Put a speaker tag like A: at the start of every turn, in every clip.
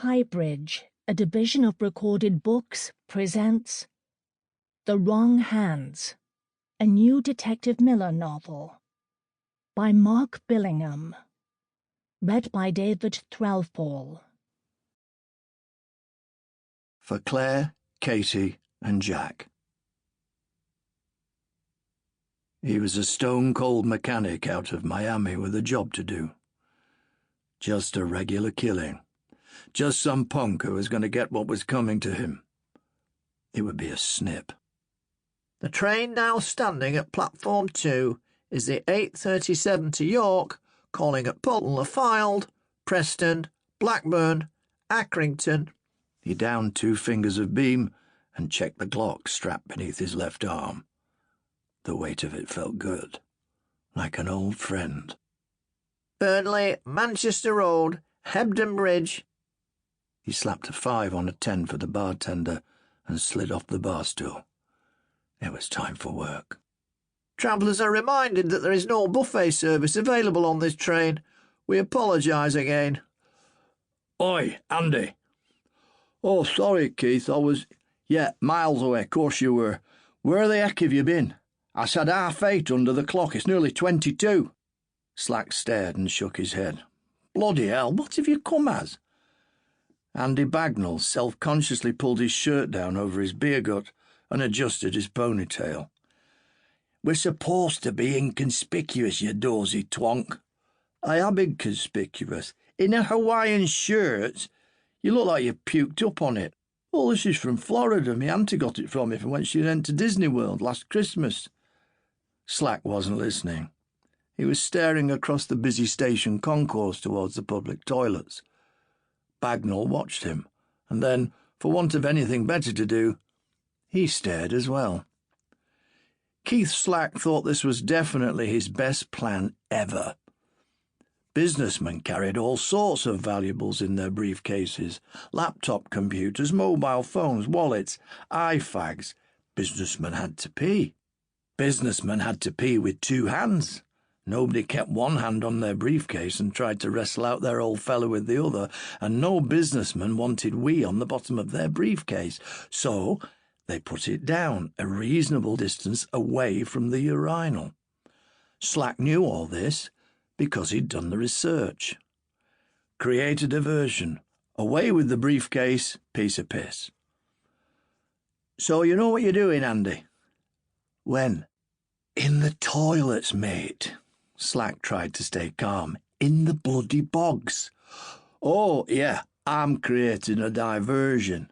A: HighBridge, a division of Recorded Books, presents The Wrong Hands, a new Detective Miller novel by Mark Billingham, read by David Threlfall.
B: For Claire, Katie, and Jack. He was a stone-cold mechanic out of Miami with a job to do. Just a regular killing. Just some punk who was going to get what was coming to him. It would be a snip.
C: The train now standing at platform 2 is the 8:37 to York, calling at Bolton-le-Fylde, Preston, Blackburn, Accrington.
B: He downed 2 fingers of beam and checked the clock strapped beneath his left arm. The weight of it felt good, like an old friend.
C: Burnley, Manchester Road, Hebden Bridge.
B: He slapped a 5 on a 10 for the bartender and slid off the bar stool. It was time for work.
C: Travellers are reminded that there is no buffet service available on this train. We apologise again.
D: Oi, Andy. Oh, sorry, Keith, I was... Yeah, miles away, course you were. Where the heck have you been? I said 8:30 under the clock, it's nearly 22.
B: Slack stared and shook his head.
D: Bloody hell, what have you come as?
B: Andy Bagnall self-consciously pulled his shirt down over his beer gut and adjusted his ponytail.
D: We're supposed to be inconspicuous, you dozy twonk.
B: I am inconspicuous.
D: In a Hawaiian shirt? You look like you puked up on it.
B: Oh, this is from Florida. My auntie got it from me from when she went to Disney World last Christmas. Slack wasn't listening. He was staring across the busy station concourse towards the public toilets. Bagnall watched him, and then, for want of anything better to do, he stared as well. Keith Slack thought this was definitely his best plan ever. Businessmen carried all sorts of valuables in their briefcases: laptop computers, mobile phones, wallets, eye-fags. Businessmen had to pee. Businessmen had to pee with 2 hands. Nobody kept one hand on their briefcase and tried to wrestle out their old fellow with the other, and no businessman wanted wee on the bottom of their briefcase, so they put it down a reasonable distance away from the urinal. Slack knew all this because he'd done the research. Create a diversion. Away with the briefcase, piece of piss.
D: So you know what you're doing, Andy?
B: When?
D: In the toilets, mate.
B: Slack tried to stay calm. In the bloody bogs.
D: Oh, yeah, I'm creating a diversion.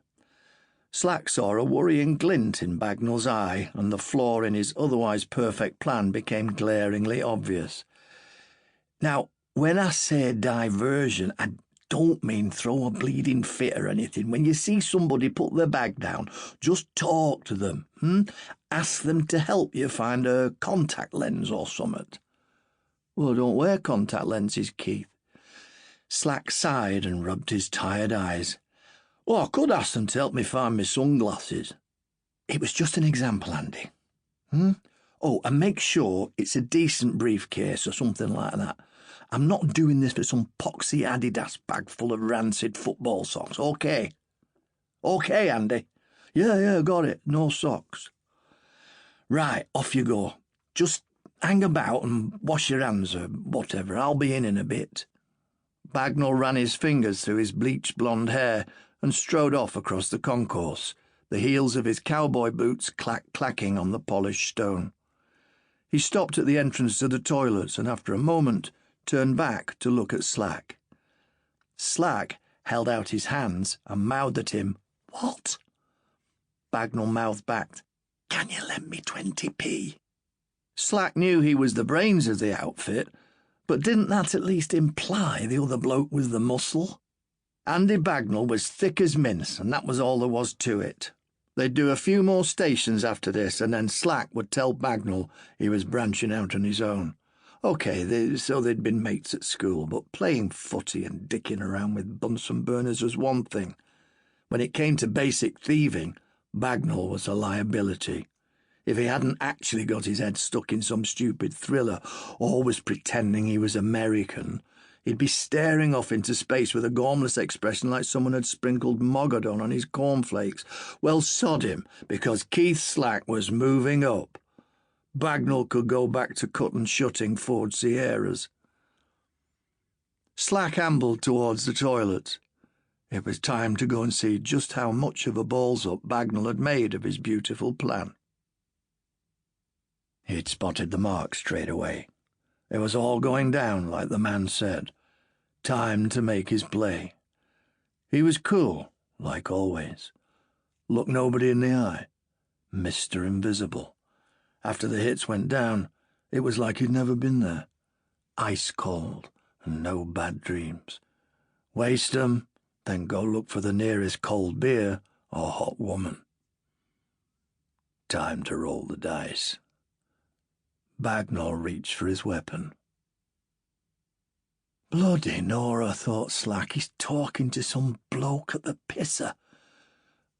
B: Slack saw a worrying glint in Bagnall's eye, and the flaw in his otherwise perfect plan became glaringly obvious.
D: Now, when I say diversion, I don't mean throw a bleeding fit or anything. When you see somebody put their bag down, just talk to them. Ask them to help you find a contact lens or something.
B: Well, I don't wear contact lenses, Keith. Slack sighed and rubbed his tired eyes.
D: Well, I could ask them to help me find my sunglasses.
B: It was just an example, Andy. Oh, and make sure it's a decent briefcase or something like that. I'm not doing this for some poxy Adidas bag full of rancid football socks, okay?
D: Okay, Andy.
B: Yeah, got it. No socks.
D: Right, off you go.
B: Just hang about and wash your hands or whatever. I'll be in a bit. Bagnall ran his fingers through his bleached blonde hair and strode off across the concourse, the heels of his cowboy boots clacking on the polished stone. He stopped at the entrance to the toilets and, after a moment, turned back to look at Slack. Slack held out his hands and mouthed at him, "What?" Bagnall mouthed back, "Can you lend me 20p? Slack knew he was the brains of the outfit, but didn't that at least imply the other bloke was the muscle? Andy Bagnall was thick as mince, and that was all there was to it. They'd do a few more stations after this, and then Slack would tell Bagnall he was branching out on his own. OK, so they'd been mates at school, but playing footy and dicking around with Bunsen burners was one thing. When it came to basic thieving, Bagnall was a liability. If he hadn't actually got his head stuck in some stupid thriller, or was pretending he was American, He'd be staring off into space with a gormless expression like someone had sprinkled Mogadon on his cornflakes. Well, sod him, because Keith Slack was moving up. Bagnall could go back to cut and shutting Ford Sierras. Slack ambled towards the toilet. It was time to go and see just how much of a balls-up Bagnall had made of his beautiful plan. He'd spotted the mark straight away. It was all going down, like the man said. Time to make his play. He was cool, like always. Looked nobody in the eye. Mr. Invisible. After the hits went down, it was like he'd never been there. Ice cold, and no bad dreams. Waste 'em, then go look for the nearest cold beer or hot woman. Time to roll the dice. Bagnall reached for his weapon. Bloody Nora, thought Slack, he's talking to some bloke at the pisser.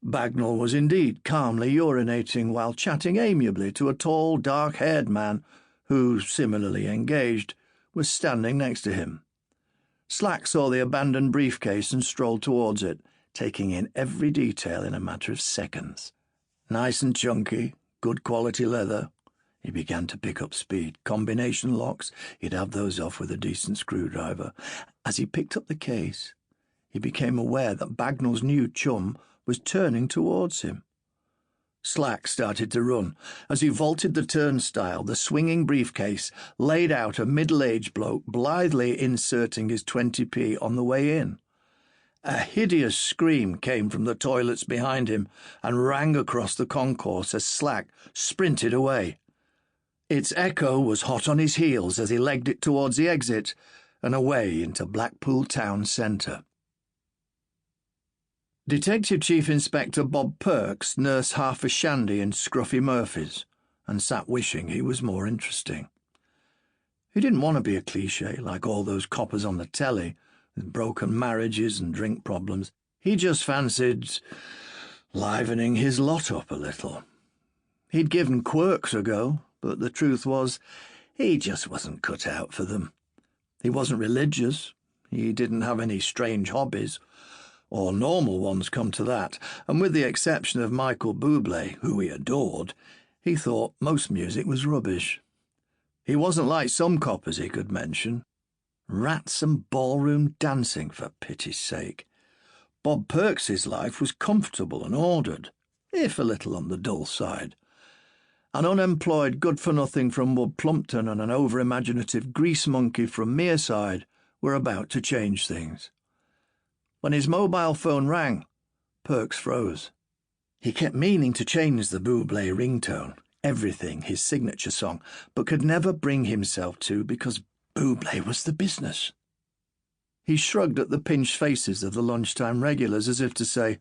B: Bagnall was indeed calmly urinating while chatting amiably to a tall, dark-haired man who, similarly engaged, was standing next to him. Slack saw the abandoned briefcase and strolled towards it, taking in every detail in a matter of seconds. Nice and chunky, good quality leather. He began to pick up speed. Combination locks, he'd have those off with a decent screwdriver. As he picked up the case, he became aware that Bagnall's new chum was turning towards him. Slack started to run. As he vaulted the turnstile, the swinging briefcase laid out a middle-aged bloke blithely inserting his 20p on the way in. A hideous scream came from the toilets behind him and rang across the concourse as Slack sprinted away. Its echo was hot on his heels as he legged it towards the exit and away into Blackpool town centre. Detective Chief Inspector Bob Perks nursed half a shandy in Scruffy Murphy's and sat wishing he was more interesting. He didn't want to be a cliché like all those coppers on the telly with broken marriages and drink problems. He just fancied livening his lot up a little. He'd given quirks a go, but the truth was he just wasn't cut out for them. He wasn't religious, he didn't have any strange hobbies, or normal ones come to that, and with the exception of Michael Bublé, who he adored, he thought most music was rubbish. He wasn't like some coppers he could mention. Rats and ballroom dancing, for pity's sake. Bob Perks's life was comfortable and ordered, if a little on the dull side. An unemployed good-for-nothing from Wood Plumpton and an over-imaginative grease monkey from Mearside were about to change things. When his mobile phone rang, Perks froze. He kept meaning to change the Bublé ringtone, Everything, his signature song, but could never bring himself to because Bublé was the business. He shrugged at the pinched faces of the lunchtime regulars as if to say,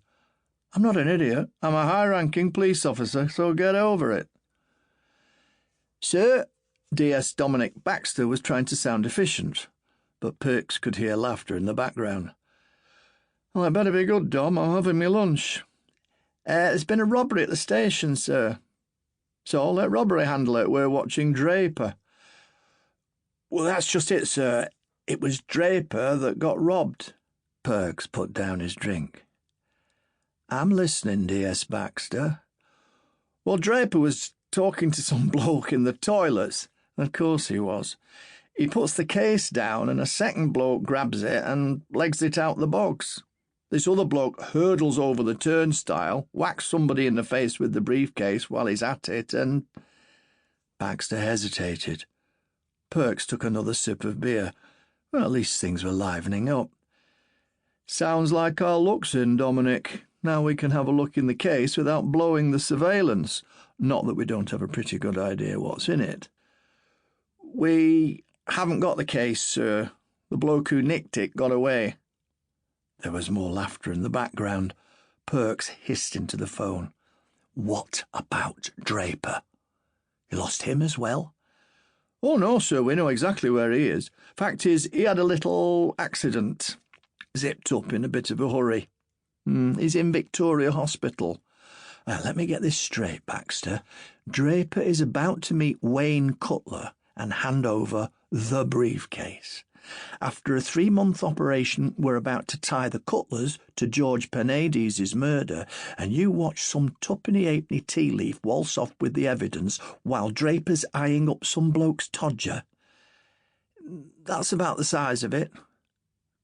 B: "I'm not an idiot. I'm a high-ranking police officer, so get over it." "Sir," DS Dominic Baxter was trying to sound efficient, but Perks could hear laughter in the background. "Well, I'd better be good, Dom. I'm having my lunch." There's been a robbery at the station, sir." "So let robbery handle it. We're watching Draper." "Well, that's just it, sir. It was Draper that got robbed." Perks put down his drink. "I'm listening, DS Baxter." "Well, Draper was talking to some bloke in the toilets. Of course he was. He puts the case down and a second bloke grabs it and legs it out the box. This other bloke hurdles over the turnstile, whacks somebody in the face with the briefcase while he's at it, and—" Baxter hesitated. Perks took another sip of beer. Well, at least things were livening up. "Sounds like our luck's in, Dominic. Now we can have a look in the case without blowing the surveillance. Not that we don't have a pretty good idea what's in it." "We haven't got the case, sir. The bloke who nicked it got away." There was more laughter in the background. Perks hissed into the phone. "What about Draper? You lost him as well?" "Oh, no, sir. We know exactly where he is. Fact is, he had a little accident. Zipped up in a bit of a hurry. He's in Victoria Hospital. Let me get this straight, Baxter. Draper is about to meet Wayne Cutler and hand over the briefcase. After a 3-month operation, we're about to tie the Cutlers to George Penades' murder, and you watch some tuppenny-halfpenny tea leaf waltz off with the evidence while Draper's eyeing up some bloke's todger. That's about the size of it.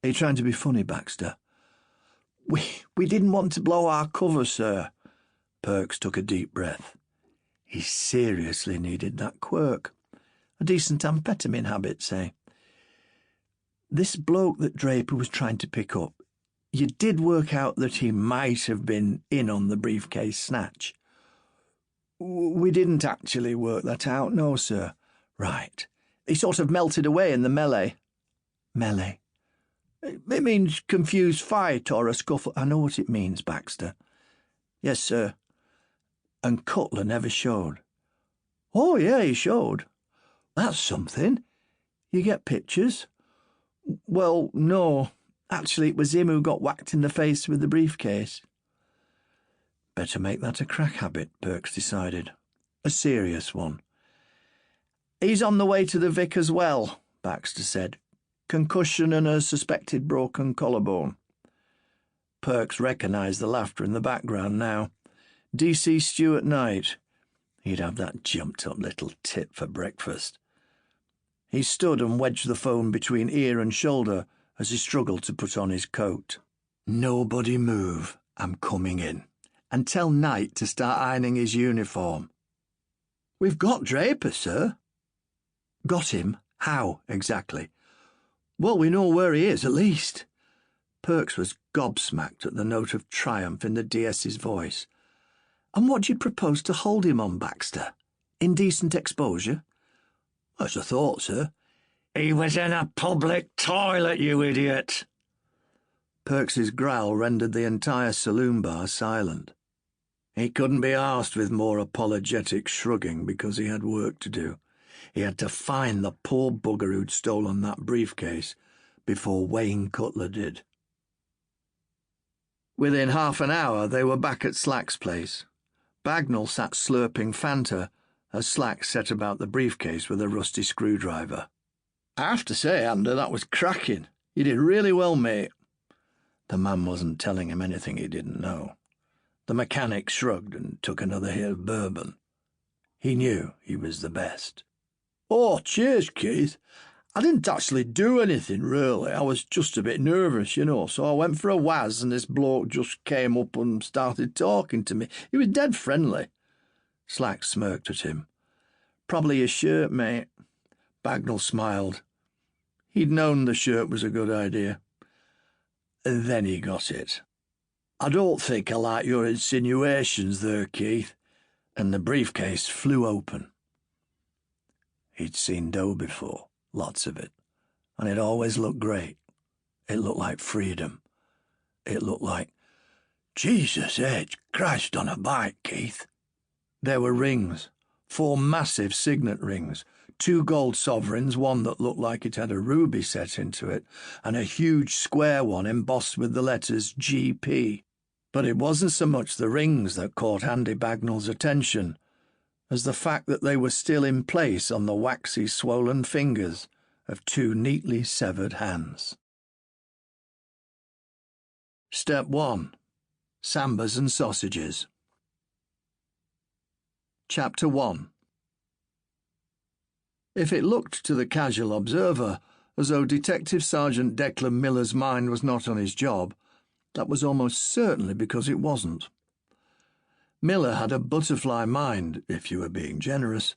B: Are you trying to be funny, Baxter? We didn't want to blow our cover, sir. Perks took a deep breath. He seriously needed that quirk. A decent amphetamine habit, say. This bloke that Draper was trying to pick up, you did work out that he might have been in on the briefcase snatch. We didn't actually work that out, no, sir. Right. He sort of melted away in the melee. Melee? It means confused fight or a scuffle. I know what it means, Baxter. Yes, sir. And Cutler never showed. Oh, yeah, he showed. That's something. You get pictures? Well, no. Actually, it was him who got whacked in the face with the briefcase. Better make that a crack habit, Perks decided. A serious one. He's on the way to the Vic as well, Baxter said. Concussion and a suspected broken collarbone. Perks recognised the laughter in the background now. D.C. Stewart Knight. He'd have that jumped-up little tip for breakfast. He stood and wedged the phone between ear and shoulder as he struggled to put on his coat. Nobody move. I'm coming in. And tell Knight to start ironing his uniform. We've got Draper, sir. Got him? How, exactly? Well, we know where he is, at least. Perks was gobsmacked at the note of triumph in the DS's voice. And what do you propose to hold him on, Baxter? Indecent exposure? That's a thought, sir. He was in a public toilet, you idiot. Perks's growl rendered the entire saloon bar silent. He couldn't be arsed with more apologetic shrugging because he had work to do. He had to find the poor bugger who'd stolen that briefcase before Wayne Cutler did. Within half an hour, they were back at Slack's place. Bagnall sat slurping Fanta as Slack set about the briefcase with a rusty screwdriver. I have to say, Ander, that was cracking. You did really well, mate. The man wasn't telling him anything he didn't know. The mechanic shrugged and took another hit of bourbon. He knew he was the best. Oh, cheers, Keith. I didn't actually do anything, really. I was just a bit nervous, so I went for a waz and this bloke just came up and started talking to me. He was dead friendly. Slack smirked at him. Probably your shirt, mate. Bagnall smiled. He'd known the shirt was a good idea. Then he got it. I don't think I like your insinuations there, Keith. And the briefcase flew open. He'd seen dough before, lots of it, and it always looked great. It looked like freedom. It looked like, Jesus H. Christ on a bike, Keith. There were rings, 4 massive signet rings, 2 gold sovereigns, one that looked like it had a ruby set into it, and a huge square one embossed with the letters GP. But it wasn't so much the rings that caught Andy Bagnall's attention as the fact that they were still in place on the waxy, swollen fingers of 2 neatly severed hands. Step 1. Sambas and Sausages. Chapter 1. If it looked to the casual observer as though Detective Sergeant Declan Miller's mind was not on his job, that was almost certainly because it wasn't. Miller had a butterfly mind, if you were being generous,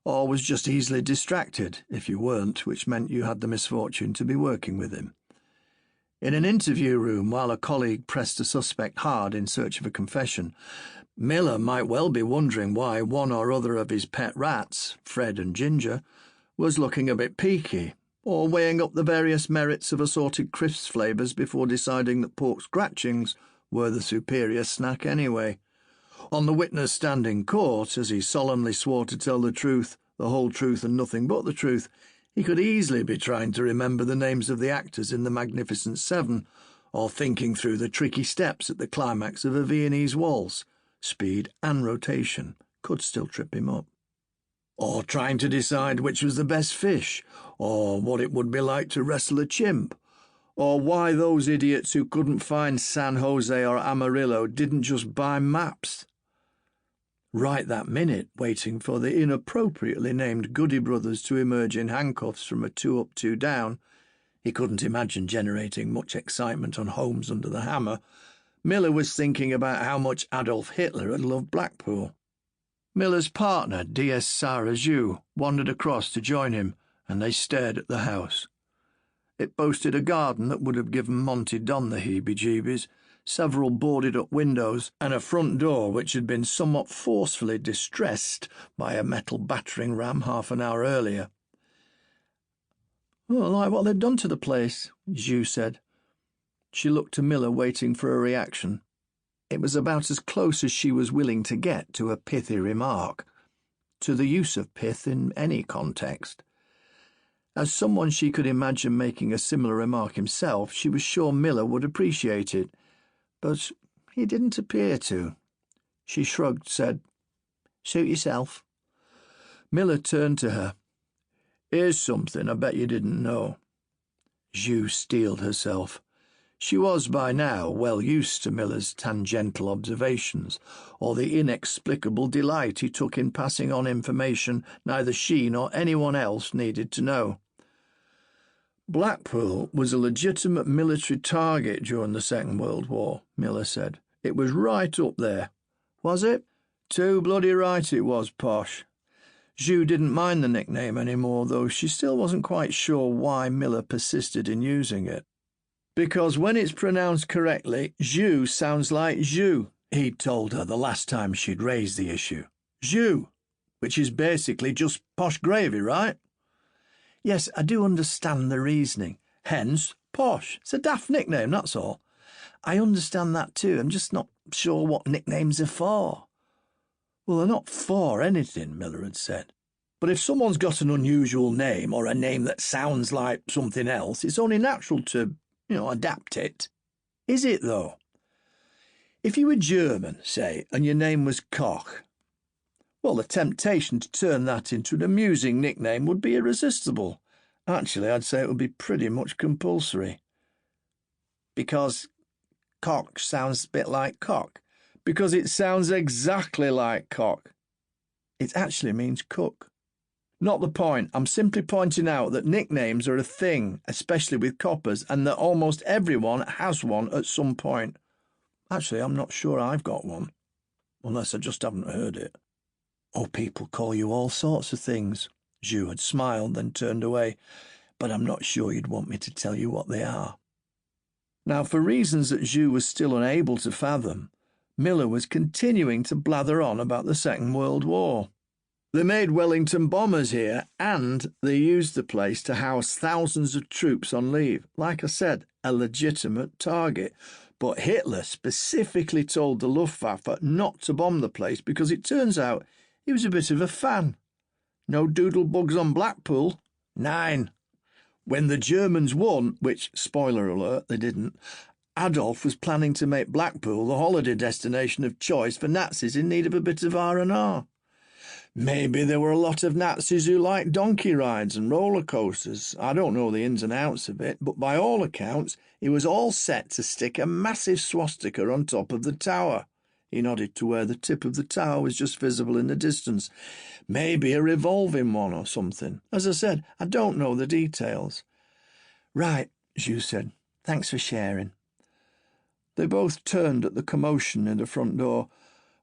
B: or was just easily distracted, if you weren't, which meant you had the misfortune to be working with him. In an interview room, while a colleague pressed a suspect hard in search of a confession, Miller might well be wondering why one or other of his pet rats, Fred and Ginger, was looking a bit peaky, or weighing up the various merits of assorted crisps flavours before deciding that pork scratchings were the superior snack anyway. On the witness stand in court, as he solemnly swore to tell the truth, the whole truth and nothing but the truth, he could easily be trying to remember the names of the actors in The Magnificent Seven, or thinking through the tricky steps at the climax of a Viennese waltz. Speed and rotation could still trip him up. or trying to decide which was the best fish, or what it would be like to wrestle a chimp, or why those idiots who couldn't find San Jose or Amarillo didn't just buy maps. Right that minute, waiting for the inappropriately named Goody brothers to emerge in handcuffs from a 2 up, 2 down, he couldn't imagine generating much excitement on Homes Under the Hammer, Miller was thinking about how much Adolf Hitler had loved Blackpool. Miller's partner, D.S. Sarraju, wandered across to join him, and they stared at the house. It boasted a garden that would have given Monty Don the heebie-jeebies, several boarded-up windows, and a front door which had been somewhat forcefully distressed by a metal battering ram half an hour earlier. "Oh, I like what they've done to the place," Zhu said. She looked to Miller, waiting for a reaction. It was about as close as she was willing to get to a pithy remark, to the use of pith in any context. As someone she could imagine making a similar remark himself, she was sure Miller would appreciate it, but he didn't appear to. She shrugged, said, "Suit yourself." Miller turned to her. "Here's something I bet you didn't know." Zhu steeled herself. She was by now well used to Miller's tangential observations, or the inexplicable delight he took in passing on information neither she nor anyone else needed to know. "Blackpool was a legitimate military target during the Second World War," Miller said. "It was right up there." "Was it?" "Too bloody right it was, Posh." Zhu didn't mind the nickname anymore, though she still wasn't quite sure why Miller persisted in using it. "Because when it's pronounced correctly, Zhu sounds like Zhu," he'd told her the last time she'd raised the issue. "Zhu, which is basically just posh gravy, right?" "Yes, I do understand the reasoning. Hence, Posh. It's a daft nickname, that's all." "I understand that too. I'm just not sure what nicknames are for." "Well, they're not for anything," Miller had said. "But if someone's got an unusual name or a name that sounds like something else, it's only natural to adapt it." "Is it, though?" "If you were German, say, and your name was Koch, well, the temptation to turn that into an amusing nickname would be irresistible. Actually, I'd say it would be pretty much compulsory." "Because Koch sounds a bit like cock?" "Because it sounds exactly like cock." "It actually means cook." "Not the point. I'm simply pointing out that nicknames are a thing, especially with coppers, and that almost everyone has one at some point." "Actually, I'm not sure I've got one. Unless I just haven't heard it." "Oh, people call you all sorts of things." Zhu had smiled, then turned away. "But I'm not sure you'd want me to tell you what they are." Now, for reasons that Zhu was still unable to fathom, Miller was continuing to blather on about the Second World War. "They made Wellington bombers here, and they used the place to house thousands of troops on leave. Like I said, a legitimate target. But Hitler specifically told the Luftwaffe not to bomb the place because it turns out he was a bit of a fan. No doodlebugs on Blackpool. 9. When the Germans won, which, spoiler alert, they didn't, Adolf was planning to make Blackpool the holiday destination of choice for Nazis in need of a bit of R&R. Maybe there were a lot of Nazis who liked donkey rides and roller coasters. I don't know the ins and outs of it, but by all accounts, he was all set to stick a massive swastika on top of the tower." He nodded to where the tip of the tower was just visible in the distance. "Maybe a revolving one or something. As I said, I don't know the details." "Right," Zhu said. "Thanks for sharing." They both turned at the commotion in the front door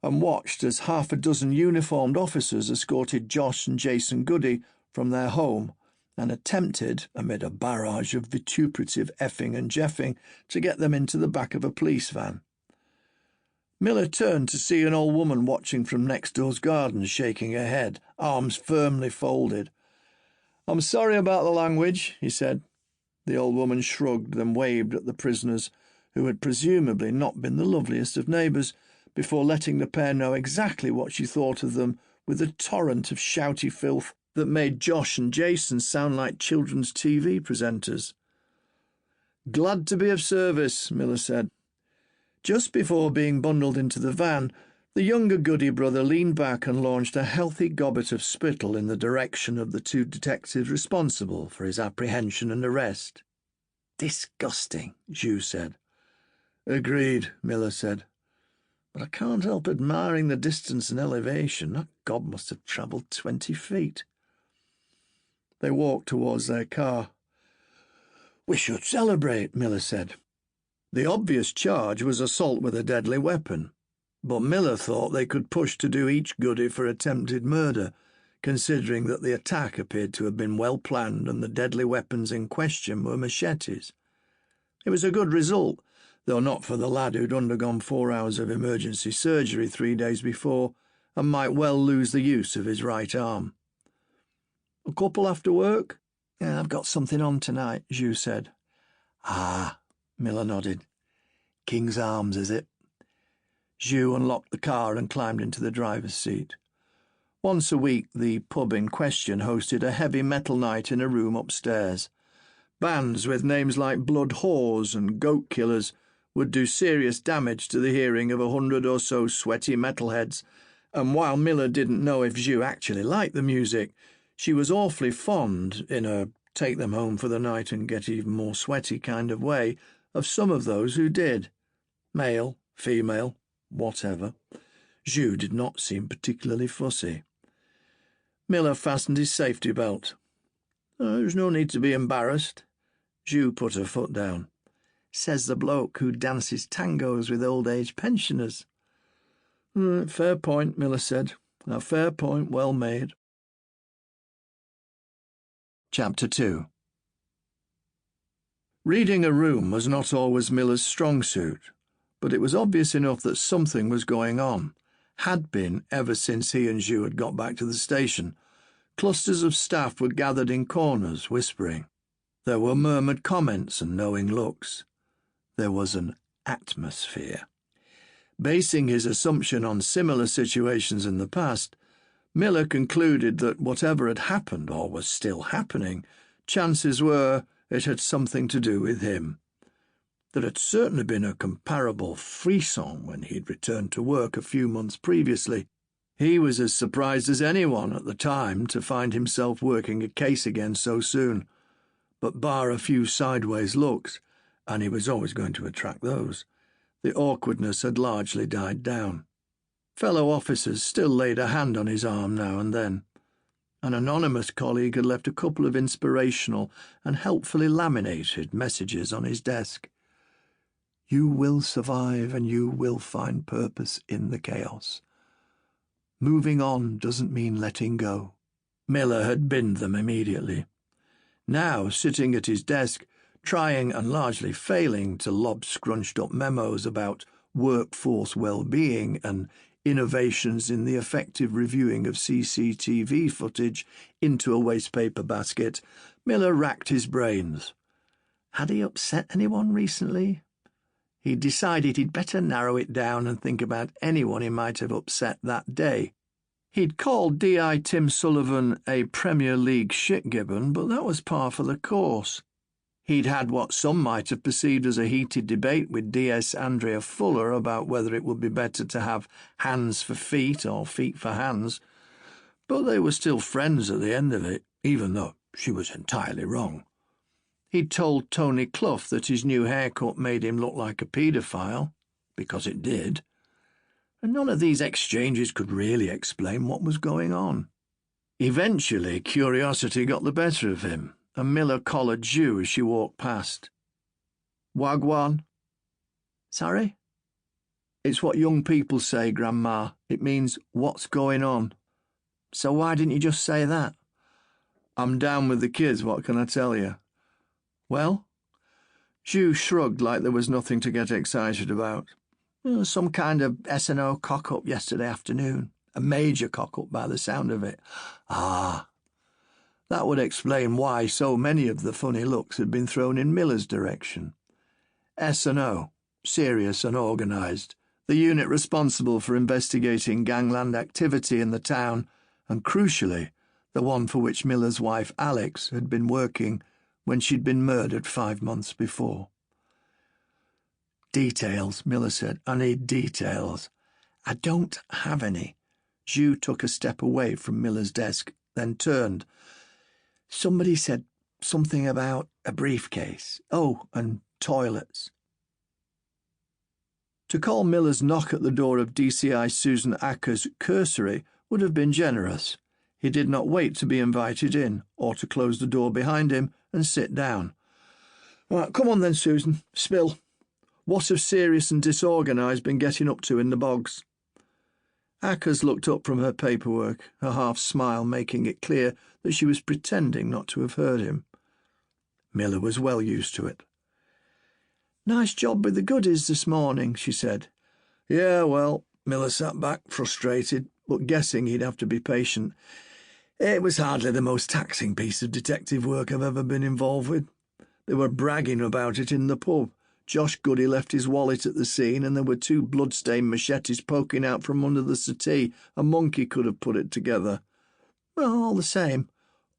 B: and watched as half a dozen uniformed officers escorted Josh and Jason Goody from their home and attempted, amid a barrage of vituperative effing and jeffing, to get them into the back of a police van. Miller turned to see an old woman watching from next door's garden, shaking her head, arms firmly folded. "I'm sorry about the language," he said. The old woman shrugged, then waved at the prisoners, who had presumably not been the loveliest of neighbours, before letting the pair know exactly what she thought of them with a torrent of shouty filth that made Josh and Jason sound like children's TV presenters. "Glad to be of service," Miller said. Just before being bundled into the van, The younger Goody brother leaned back and launched a healthy gobbet of spittle in the direction of the two detectives responsible for his apprehension and arrest. "Disgusting," Jus said. "Agreed," Miller said. "But I can't help admiring the distance and elevation. That gob must have travelled 20 feet. They walked towards their car. "We should celebrate," Miller said. The obvious charge was assault with a deadly weapon, but Miller thought they could push to do each Goody for attempted murder, considering that the attack appeared to have been well planned and the deadly weapons in question were machetes. It was a good result, though not for the lad who'd undergone 4 hours of emergency surgery 3 days before and might well lose the use of his right arm. "A couple after work?" "Yeah, I've got something on tonight," Jus said. "Ah," Miller nodded. "King's Arms, is it?" Jus unlocked the car and climbed into the driver's seat. Once a week, the pub in question hosted a heavy metal night in a room upstairs. Bands with names like Blood Whores and Goat Killers would do serious damage to the hearing of 100 or so sweaty metalheads, and while Miller didn't know if Jus actually liked the music, she was awfully fond, in a take-them-home-for-the-night-and-get-even-more-sweaty kind of way, of some of those who did. Male, female, whatever. Jus did not seem particularly fussy. Miller fastened his safety belt. "There's no need to be embarrassed." Jus put her foot down. "Says the bloke who dances tangos with old-age pensioners." "Fair point," Miller said. "A fair point, well made." Chapter 2. Reading a room was not always Miller's strong suit, but it was obvious enough that something was going on, had been ever since he and Jus had got back to the station. Clusters of staff were gathered in corners, whispering. There were murmured comments and knowing looks. There was an atmosphere. Basing his assumption on similar situations in the past, Miller concluded that whatever had happened or was still happening, chances were it had something to do with him. There had certainly been a comparable frisson when he'd returned to work a few months previously. He was as surprised as anyone at the time to find himself working a case again so soon, but bar a few sideways looks, and he was always going to attract those, the awkwardness had largely died down. Fellow officers still laid a hand on his arm now and then. An anonymous colleague had left a couple of inspirational and helpfully laminated messages on his desk. "You will survive and you will find purpose in the chaos. Moving on doesn't mean letting go." Miller had binned them immediately. Now, sitting at his desk, trying and largely failing to lob scrunched-up memos about workforce well-being and innovations in the effective reviewing of CCTV footage into a wastepaper basket, Miller racked his brains. Had he upset anyone recently? He decided he'd better narrow it down and think about anyone he might have upset that day. He'd called D.I. Tim Sullivan a Premier League shitgibbon, but that was par for the course. He'd had what some might have perceived as a heated debate with D.S. Andrea Fuller about whether it would be better to have hands for feet or feet for hands, but they were still friends at the end of it, even though she was entirely wrong. He'd told Tony Clough that his new haircut made him look like a paedophile, because it did, and none of these exchanges could really explain what was going on. Eventually, curiosity got the better of him, and Miller collared Jus as she walked past. "Wagwan?" "Sorry?" "It's what young people say, Grandma. It means, what's going on?" "So why didn't you just say that?" "I'm down with the kids, what can I tell you?" "Well?" Jus shrugged like there was nothing to get excited about. "Some kind of S&O cock-up yesterday afternoon. A major cock-up by the sound of it." "Ah." That would explain why so many of the funny looks had been thrown in Miller's direction. S&O, serious and organised, the unit responsible for investigating gangland activity in the town, and crucially, the one for which Miller's wife Alex had been working when she'd been murdered 5 months before. "Details," Miller said. "I need details. I don't have any. Ju took a step away from Miller's desk, then turned. Somebody said something about a briefcase. Oh, and toilets. To call Miller's knock at the door of DCI Susan Acker's cursory would have been generous. He did not wait to be invited in, or to close the door behind him and sit down. Right, come on then, Susan. Spill. What have Serious and Disorganised been getting up to in the bogs? Ackers looked up from her paperwork, her half-smile making it clear that she was pretending not to have heard him. Miller was well used to it. Nice job with the goodies this morning, she said. Yeah, well, Miller sat back, frustrated, but guessing he'd have to be patient. It was hardly the most taxing piece of detective work I've ever been involved with. They were bragging about it in the pub. Josh Goody left his wallet at the scene, and there were 2 blood-stained machetes poking out from under the settee. A monkey could have put it together. Well, all the same.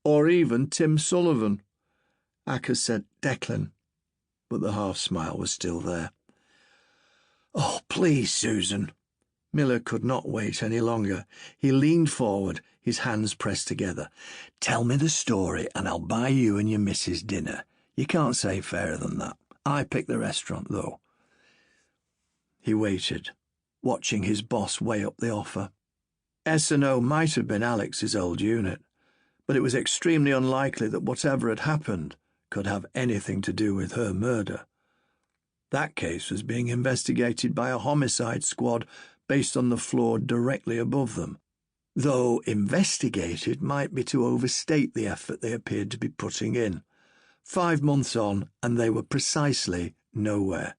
B: Or even Tim Sullivan. Ackers said Declan, but the half-smile was still there. Oh, please, Susan. Miller could not wait any longer. He leaned forward, his hands pressed together. Tell me the story, and I'll buy you and your missus dinner. You can't say fairer than that. I picked the restaurant, though. He waited, watching his boss weigh up the offer. S&O might have been Alex's old unit, but it was extremely unlikely that whatever had happened could have anything to do with her murder. That case was being investigated by a homicide squad based on the floor directly above them, though investigated might be to overstate the effort they appeared to be putting in. 5 months on, and they were precisely nowhere.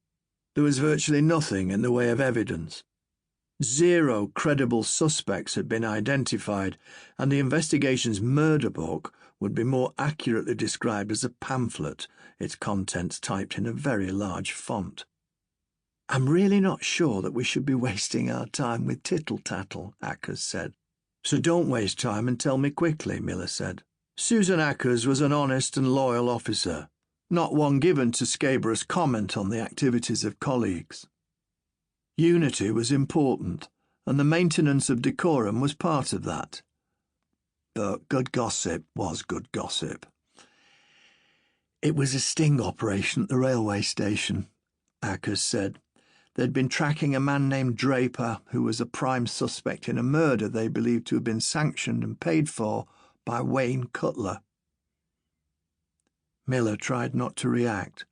B: There was virtually nothing in the way of evidence. 0 credible suspects had been identified, and the investigation's murder book would be more accurately described as a pamphlet, its contents typed in a very large font. I'm really not sure that we should be wasting our time with tittle-tattle, Ackers said. So don't waste time and tell me quickly, Miller said. Susan Ackers was an honest and loyal officer, not one given to scabrous comment on the activities of colleagues. Unity was important, and the maintenance of decorum was part of that. But good gossip was good gossip. It was a sting operation at the railway station, Ackers said. They'd been tracking a man named Draper, who was a prime suspect in a murder they believed to have been sanctioned and paid for by Wayne Cutler. Miller tried not to react,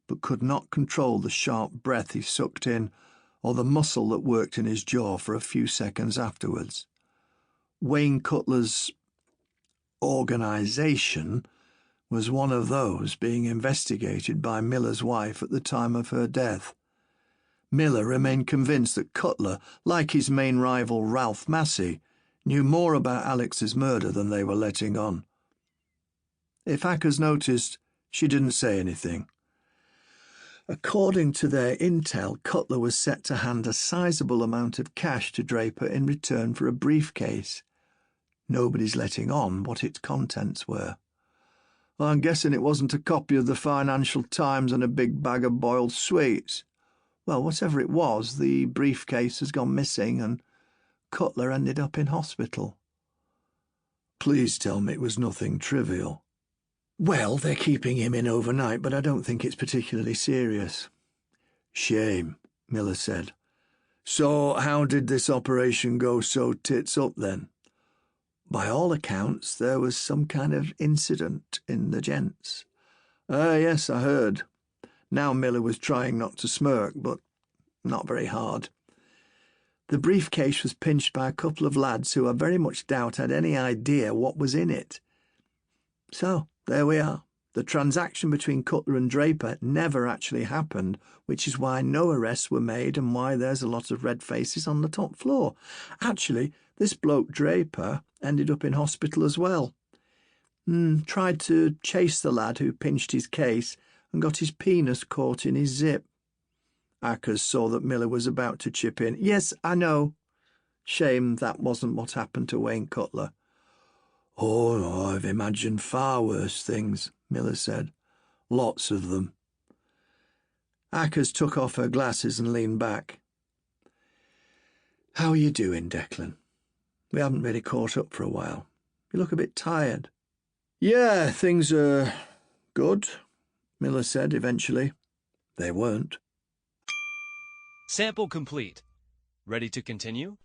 B: but could not control the sharp breath he sucked in or the muscle that worked in his jaw for a few seconds afterwards. Wayne Cutler's organisation was one of those being investigated by Miller's wife at the time of her death. Miller remained convinced that Cutler, like his main rival Ralph Massey, knew more about Alex's murder than they were letting on. If Ackers noticed, she didn't say anything. According to their intel, Cutler was set to hand a sizable amount of cash to Draper in return for a briefcase. Nobody's letting on what its contents were. I'm guessing it wasn't a copy of the Financial Times and a big bag of boiled sweets. Well, whatever it was, the briefcase has gone missing and Cutler ended up in hospital. Please tell me it was nothing trivial. Well, they're keeping him in overnight, but I don't think it's particularly serious. Shame, Miller said. So how did this operation go so tits up then? By all accounts, there was some kind of incident in the gents. Yes, I heard. Now Miller was trying not to smirk, but not very hard. The briefcase was pinched by a couple of lads who I very much doubt had any idea what was in it. So, there we are. The transaction between Cutler and Draper never actually happened, which is why no arrests were made and why there's a lot of red faces on the top floor. Actually, this bloke Draper ended up in hospital as well. Tried to chase the lad who pinched his case and got his penis caught in his zip. Ackers saw that Miller was about to chip in. Yes, I know. Shame that wasn't what happened to Wayne Cutler. Oh, no, I've imagined far worse things, Miller said. Lots of them. Ackers took off her glasses and leaned back. How are you doing, Declan? We haven't really caught up for a while. You look a bit tired. Yeah, things are good, Miller said eventually. They weren't.
E: Sample complete. Ready to continue?